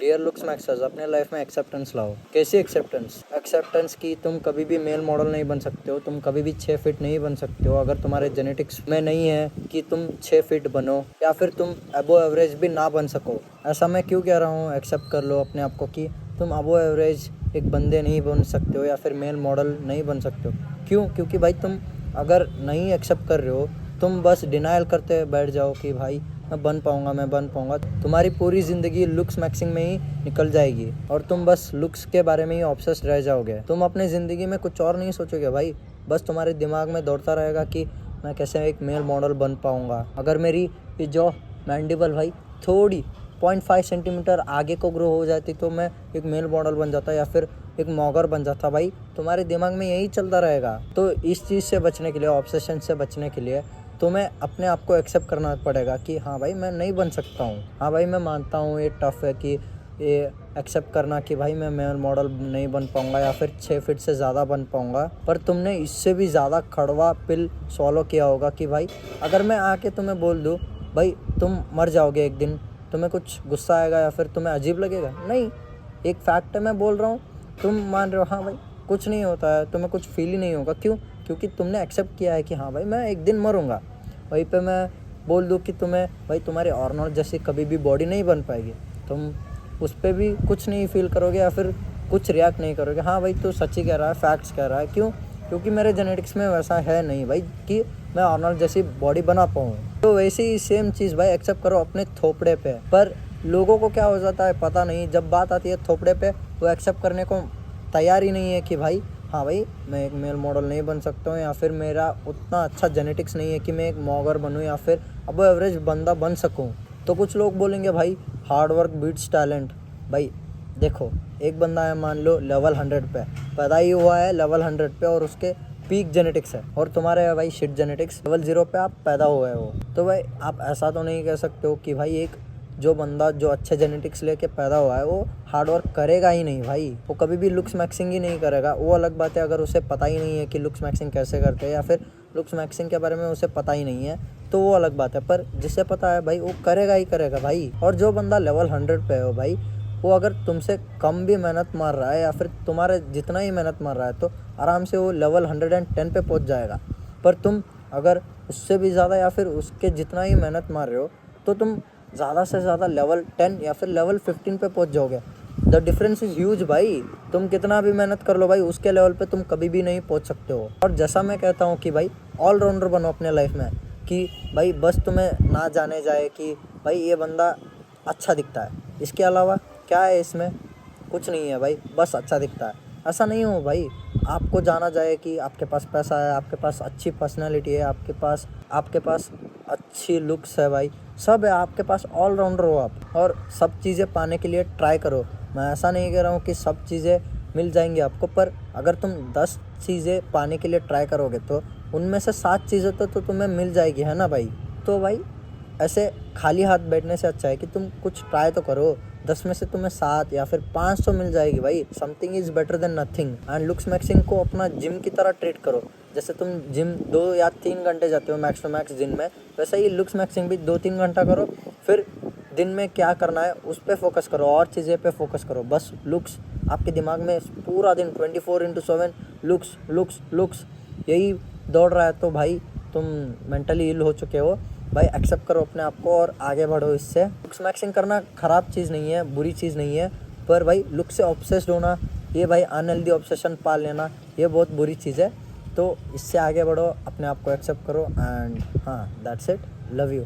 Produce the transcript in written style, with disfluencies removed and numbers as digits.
Dear looks मैक्सर्स, अपने life में acceptance लाओ। कैसी एक्सेप्टेंस? एक्सेप्टेंस की तुम कभी भी मेल मॉडल नहीं बन सकते हो, तुम कभी भी 6 फीट नहीं बन सकते हो अगर तुम्हारे जेनेटिक्स में नहीं है कि तुम 6 फीट बनो, या फिर तुम अबो एवरेज भी ना बन सको। ऐसा मैं क्यों कह रहा हूँ? एक्सेप्ट कर लो अपने आप को कि तुम अबो एवरेज एक बंदे नहीं बन सकते हो या फिर मेल मॉडल नहीं बन सकते हो। क्यों? क्योंकि भाई तुम अगर नहीं एक्सेप्ट कर रहे हो, तुम बस डिनायल करते बैठ जाओ कि भाई मैं बन पाऊँगा, तुम्हारी पूरी ज़िंदगी लुक्स मैक्सिंग में ही निकल जाएगी और तुम बस लुक्स के बारे में ही ऑब्सेस्ड रह जाओगे। तुम अपने ज़िंदगी में कुछ और नहीं सोचोगे भाई, बस तुम्हारे दिमाग में दौड़ता रहेगा कि मैं कैसे एक मेल मॉडल बन पाऊँगा। अगर मेरी ये जो मैंडिबल भाई थोड़ी 0.5 सेंटीमीटर आगे को ग्रो हो जाती तो मैं एक मेल मॉडल बन जाता या फिर एक मॉगर बन जाता। भाई तुम्हारे दिमाग में यही चलता रहेगा। तो इस चीज़ से बचने के लिए, ऑब्सेशन से बचने के लिए तुम्हें अपने आप को एक्सेप्ट करना पड़ेगा कि हाँ भाई मैं नहीं बन सकता हूँ। हाँ भाई मैं मानता हूँ ये टफ़ है कि ये एक्सेप्ट करना कि भाई मैं मेल मॉडल नहीं बन पाऊँगा या फिर 6 फीट से ज़्यादा बन पाऊँगा, पर तुमने इससे भी ज़्यादा कड़वा पिल सॉलो किया होगा कि भाई अगर मैं आके तुम्हें बोल दूँ भाई तुम मर जाओगे एक दिन, तुम्हें कुछ गुस्सा आएगा या फिर तुम्हें अजीब लगेगा? नहीं, एक फैक्ट है, मैं बोल रहा हूँ, तुम मान रहे हो हाँ भाई कुछ नहीं होता है, तुम्हें कुछ फील ही नहीं होगा। क्यों? क्योंकि तुमने एक्सेप्ट किया है कि हाँ भाई मैं एक दिन मरूंगा। वहीं पे मैं बोल दूँ कि तुम्हें भाई तुम्हारी आर्नोल्ड जैसी कभी भी बॉडी नहीं बन पाएगी, तुम उस पर भी कुछ नहीं फील करोगे या फिर कुछ रिएक्ट नहीं करोगे। हाँ भाई तू सच ही कह रहा है, फैक्ट्स कह रहा है। क्यों? क्योंकि मेरे जेनेटिक्स में वैसा है नहीं भाई कि मैं आर्नोल्ड जैसी बॉडी बना पाऊँ। तो वैसे ही सेम चीज़ भाई एक्सेप्ट करो अपने थोपड़े पे। पर लोगों को क्या हो जाता है पता नहीं, जब बात आती है थोपड़े पे वो एक्सेप्ट करने को तैयार ही नहीं है कि भाई हाँ भाई मैं एक मेल मॉडल नहीं बन सकता हूँ या फिर मेरा उतना अच्छा जेनेटिक्स नहीं है कि मैं एक मॉगर बनूँ या फिर अब एवरेज बंदा बन सकूँ। तो कुछ लोग बोलेंगे भाई हार्ड वर्क बीट्स टैलेंट। भाई देखो, एक बंदा है मान लो लेवल 100 पे, पैदा ही हुआ है लेवल 100 पे और उसके पीक जेनेटिक्स है, और तुम्हारे है भाई शिट जेनेटिक्स, लेवल 0 पे आप पैदा हुए हो। तो भाई आप ऐसा तो नहीं कह सकते हो कि भाई एक जो बंदा जो अच्छे जेनेटिक्स लेके पैदा हुआ है वो हार्ड वर्क करेगा ही नहीं। भाई वो कभी भी लुक्स मैक्सिंग ही नहीं करेगा। वो अलग बात है अगर उसे पता ही नहीं है कि लुक्स मैक्सिंग कैसे करते हैं या फिर लुक्स मैक्सिंग के बारे में उसे पता ही नहीं है, तो वो अलग बात है। पर जिसे पता है भाई वो करेगा ही करेगा भाई। और जो बंदा लेवल 100 पे हो भाई, वो अगर तुमसे कम भी मेहनत मार रहा है या फिर तुम्हारे जितना ही मेहनत मार रहा है तो आराम से वो लेवल 110 पे पहुंच जाएगा। पर तुम अगर उससे भी ज़्यादा या फिर उसके जितना ही मेहनत मार रहे हो तो तुम ज़्यादा से ज़्यादा लेवल 10 या फिर लेवल 15 पे पहुंच जाओगे। द डिफरेंस इज़ ह्यूज भाई। तुम कितना भी मेहनत कर लो भाई, उसके लेवल पे तुम कभी भी नहीं पहुंच सकते हो। और जैसा मैं कहता हूँ कि भाई ऑलराउंडर बनो अपने लाइफ में, कि भाई बस तुम्हें ना जाने जाए कि भाई ये बंदा अच्छा दिखता है, इसके अलावा क्या है इसमें? कुछ नहीं है भाई, बस अच्छा दिखता है। ऐसा नहीं हो भाई, आपको जाना जाए कि आपके पास पैसा है, आपके पास अच्छी पर्सनैलिटी है, आपके पास अच्छी लुक्स है भाई, सब है आपके पास, ऑलराउंडर हो आप। और सब चीज़ें पाने के लिए ट्राई करो। मैं ऐसा नहीं कह रहा हूँ कि सब चीज़ें मिल जाएंगी आपको, पर अगर तुम 10 चीज़ें पाने के लिए ट्राई करोगे तो उनमें से 7 चीज़ें तो तुम्हें मिल जाएगी, है ना भाई? तो भाई ऐसे खाली हाथ बैठने से अच्छा है कि तुम कुछ ट्राई तो करो। 10 में से तुम्हें 7 या फिर 5 तो मिल जाएगी भाई। Something is better than nothing. And looks maxing को अपना जिम की तरह ट्रीट करो। जैसे तुम जिम 2 या 3 घंटे जाते हो मैक्स टू मैक्स दिन में, वैसे ही लुक्स मैक्सिंग भी 2-3 घंटा करो। फिर दिन में क्या करना है उस पर फोकस करो, और चीज़ें पे फोकस करो। बस लुक्स आपके दिमाग में पूरा दिन 24/7 लुक्स लुक्स लुक्स यही दौड़ रहा है, तो भाई तुम मेंटली इल हो चुके हो। भाई एक्सेप्ट करो अपने आप को और आगे बढ़ो इससे। लुक्स मैक्सिंग करना ख़राब चीज़ नहीं है, बुरी चीज़ नहीं है, पर भाई लुक से ऑब्सेस्ड होना, ये भाई अनहेल्दी ऑब्सेशन पाल लेना, ये बहुत बुरी चीज़ है। तो इससे आगे बढ़ो, अपने आप को एक्सेप्ट करो एंड हाँ, दैट्स इट। Love you.